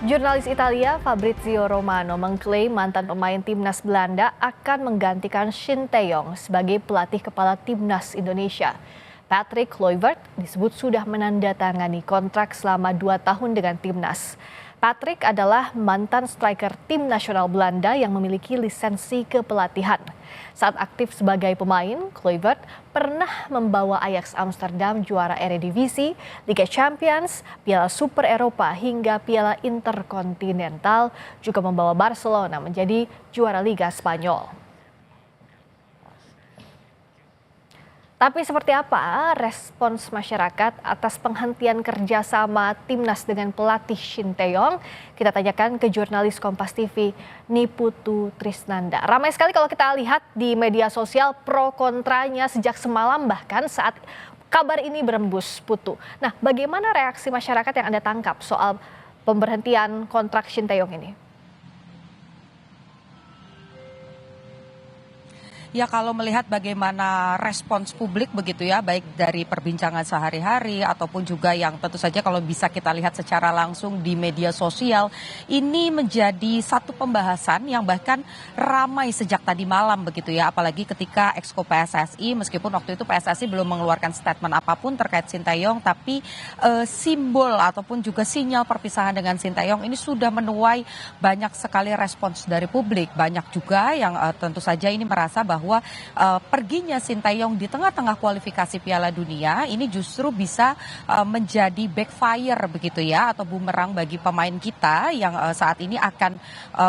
Jurnalis Italia Fabrizio Romano mengklaim mantan pemain timnas Belanda akan menggantikan Shin Tae-yong sebagai pelatih kepala timnas Indonesia. Patrick Kluivert disebut sudah menandatangani kontrak selama 2 tahun dengan timnas. Patrick adalah mantan striker tim nasional Belanda yang memiliki lisensi kepelatihan. Saat aktif sebagai pemain, Kluivert pernah membawa Ajax Amsterdam juara Eredivisie, Liga Champions, Piala Super Eropa hingga Piala Interkontinental, juga membawa Barcelona menjadi juara Liga Spanyol. Tapi seperti apa respons masyarakat atas penghentian kerjasama timnas dengan pelatih Shin Tae-yong? Kita tanyakan ke jurnalis Kompas TV Niputu Trisnanda. Ramai sekali kalau kita lihat di media sosial pro kontranya sejak semalam bahkan saat kabar ini berembus, Putu. Nah, bagaimana reaksi masyarakat yang Anda tangkap soal pemberhentian kontrak Shin Tae-yong ini? Ya, kalau melihat bagaimana respons publik begitu ya, baik dari perbincangan sehari-hari ataupun juga yang tentu saja kalau bisa kita lihat secara langsung di media sosial, ini menjadi satu pembahasan yang bahkan ramai sejak tadi malam begitu ya, apalagi ketika Exco PSSI, meskipun waktu itu PSSI belum mengeluarkan statement apapun terkait Shin Tae-yong, tapi simbol ataupun juga sinyal perpisahan dengan Shin Tae-yong ini sudah menuai banyak sekali respons dari publik. Banyak juga yang tentu saja ini merasa bahwa perginya Shin Tae-yong di tengah-tengah kualifikasi Piala Dunia ini justru bisa menjadi backfire begitu ya, atau bumerang bagi pemain kita yang saat ini akan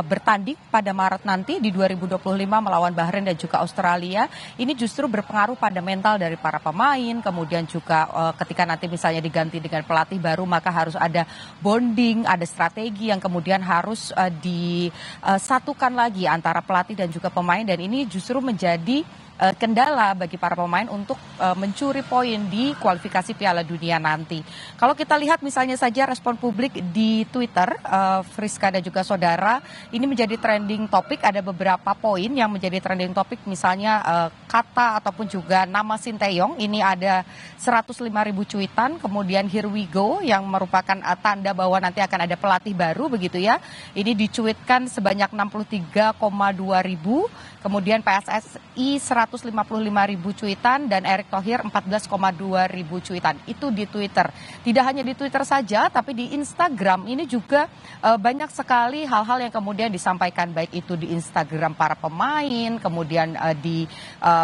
bertanding pada Maret nanti di 2025 melawan Bahrain dan juga Australia. Ini justru berpengaruh pada mental dari para pemain, kemudian juga ketika nanti misalnya diganti dengan pelatih baru maka harus ada bonding, ada strategi yang kemudian harus disatukan lagi antara pelatih dan juga pemain, dan ini justru menjadi kendala bagi para pemain untuk mencuri poin di kualifikasi Piala Dunia nanti. Kalau kita lihat misalnya saja respon publik di Twitter, Friska dan juga saudara, ini menjadi trending topik. Ada beberapa poin yang menjadi trending topik, misalnya kata ataupun juga nama Shin Tae-yong ini ada 105.000 cuitan, kemudian here we go yang merupakan tanda bahwa nanti akan ada pelatih baru begitu ya. Ini dicuitkan sebanyak 63,2 ribu, kemudian PSSI 155.000 cuitan dan Erick Thohir 14,2 ribu cuitan. Itu di Twitter. Tidak hanya di Twitter saja, tapi di Instagram ini juga banyak sekali hal-hal yang kemudian disampaikan, baik itu di Instagram para pemain, kemudian di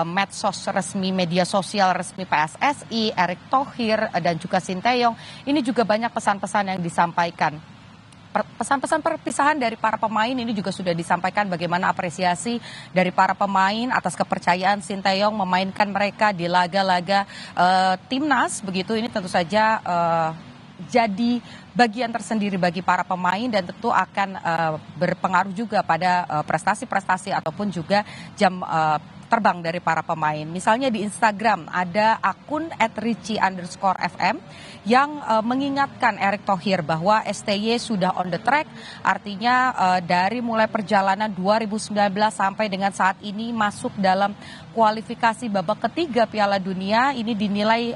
medsos resmi, media sosial resmi PSSI, Erick Thohir dan juga Shin Tae-yong. Ini juga banyak pesan-pesan yang disampaikan. Pesan-pesan perpisahan dari para pemain ini juga sudah disampaikan, bagaimana apresiasi dari para pemain atas kepercayaan Shin Tae-yong memainkan mereka di laga-laga timnas begitu. Ini tentu saja jadi bagian tersendiri bagi para pemain dan tentu akan berpengaruh juga pada prestasi-prestasi ataupun juga jam terbang dari para pemain. Misalnya di Instagram ada akun @richie_fm yang mengingatkan Erick Thohir bahwa STY sudah on the track, artinya dari mulai perjalanan 2019 sampai dengan saat ini masuk dalam kualifikasi babak ketiga Piala Dunia. Ini dinilai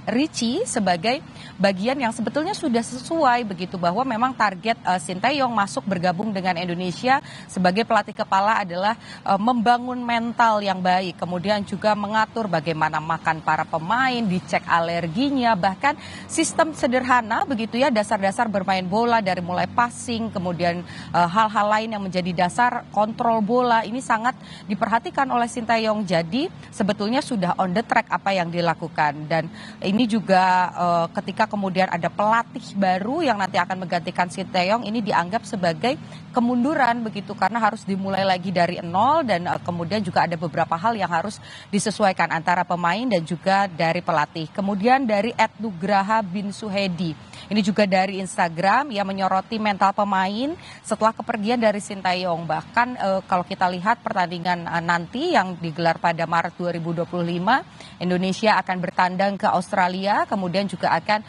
Richie sebagai bagian yang sebetulnya sudah sesuai begitu, bahwa memang target Shin Tae-yong masuk bergabung dengan Indonesia sebagai pelatih kepala adalah membangun mental yang baik, kemudian juga mengatur bagaimana makan para pemain, dicek alerginya, bahkan sistem sederhana begitu ya, dasar-dasar bermain bola dari mulai passing, kemudian hal-hal lain yang menjadi dasar kontrol bola ini sangat diperhatikan oleh Shin Tae-yong. Jadi sebetulnya sudah on the track apa yang dilakukan, dan ini juga ketika kemudian ada pelatih baru yang nanti akan menggantikan Shin Tae-yong, ini dianggap sebagai kemunduran begitu, karena harus dimulai lagi dari nol, dan kemudian juga ada beberapa hal yang harus disesuaikan antara pemain dan juga dari pelatih. Kemudian dari @nugraha bin Suhedi, ini juga dari Instagram, ia menyoroti mental pemain setelah kepergian dari Shin Tae-yong. Bahkan kalau kita lihat pertandingan nanti yang digelar pada Maret 2025, Indonesia akan bertandang ke Australia, kemudian juga akan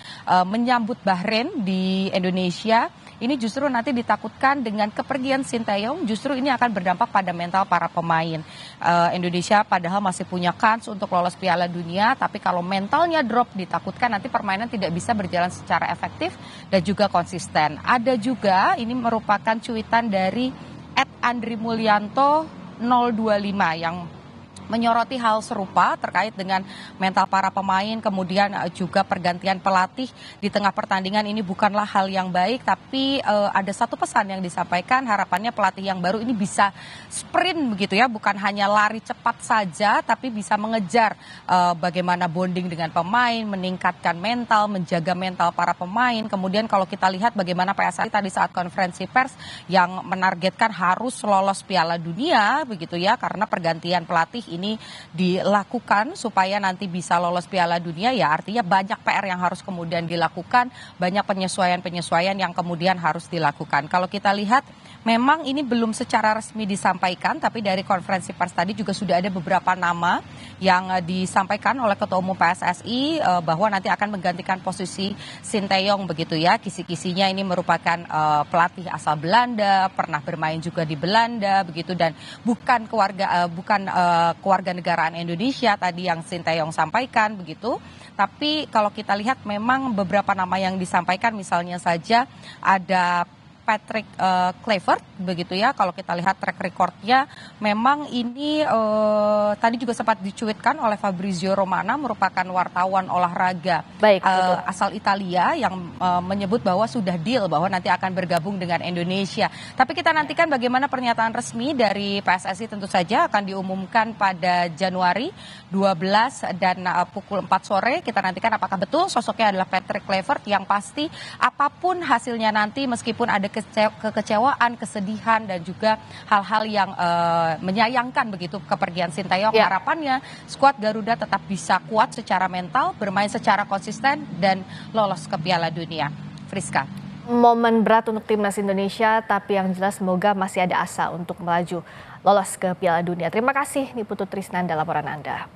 menyambut Bahrain di Indonesia. ini justru nanti ditakutkan dengan kepergian Sinteyong, justru ini akan berdampak pada mental para pemain. Indonesia padahal masih punya kans untuk lolos Piala Dunia, tapi kalau mentalnya drop ditakutkan nanti permainan tidak bisa berjalan secara efektif dan juga konsisten. Ada juga, ini merupakan cuitan dari @andri_mulyanto 025 yang menyoroti hal serupa terkait dengan mental para pemain, kemudian juga pergantian pelatih di tengah pertandingan ini bukanlah hal yang baik, tapi ada satu pesan yang disampaikan, harapannya pelatih yang baru ini bisa sprint begitu ya, bukan hanya lari cepat saja, tapi bisa mengejar bagaimana bonding dengan pemain, meningkatkan mental, menjaga mental para pemain. Kemudian kalau kita lihat bagaimana PSSI tadi saat konferensi pers yang menargetkan harus lolos Piala Dunia begitu ya, karena pergantian pelatih ini dilakukan supaya nanti bisa lolos Piala Dunia, ya artinya banyak PR yang harus kemudian dilakukan, banyak penyesuaian-penyesuaian yang kemudian harus dilakukan. Kalau kita lihat memang ini belum secara resmi disampaikan, tapi dari konferensi pers tadi juga sudah ada beberapa nama yang disampaikan oleh Ketua Umum PSSI bahwa nanti akan menggantikan posisi Sinteyong begitu ya. Kisi-kisinya ini merupakan pelatih asal Belanda, pernah bermain juga di Belanda begitu, dan bukan keluarga negaraan Indonesia tadi yang Sinteyong sampaikan begitu. Tapi kalau kita lihat memang beberapa nama yang disampaikan, misalnya saja ada Patrick Kluivert begitu ya. Kalau kita lihat track recordnya memang ini tadi juga sempat dicuitkan oleh Fabrizio Romano, merupakan wartawan olahraga asal Italia yang menyebut bahwa sudah deal bahwa nanti akan bergabung dengan Indonesia. Tapi kita nantikan bagaimana pernyataan resmi dari PSSI, tentu saja akan diumumkan pada Januari 12 dan pukul 4 sore. Kita nantikan apakah betul sosoknya adalah Patrick Kluivert. Yang pasti apapun hasilnya nanti, meskipun ada kekecewaan, kesedihan, dan juga hal-hal yang menyayangkan begitu kepergian Sinteyong, harapannya skuad Garuda tetap bisa kuat secara mental, bermain secara konsisten, dan lolos ke Piala Dunia. Friska. Momen berat untuk timnas Indonesia, tapi yang jelas semoga masih ada asa untuk melaju lolos ke Piala Dunia. Terima kasih Niputu Trisnanda laporan Anda.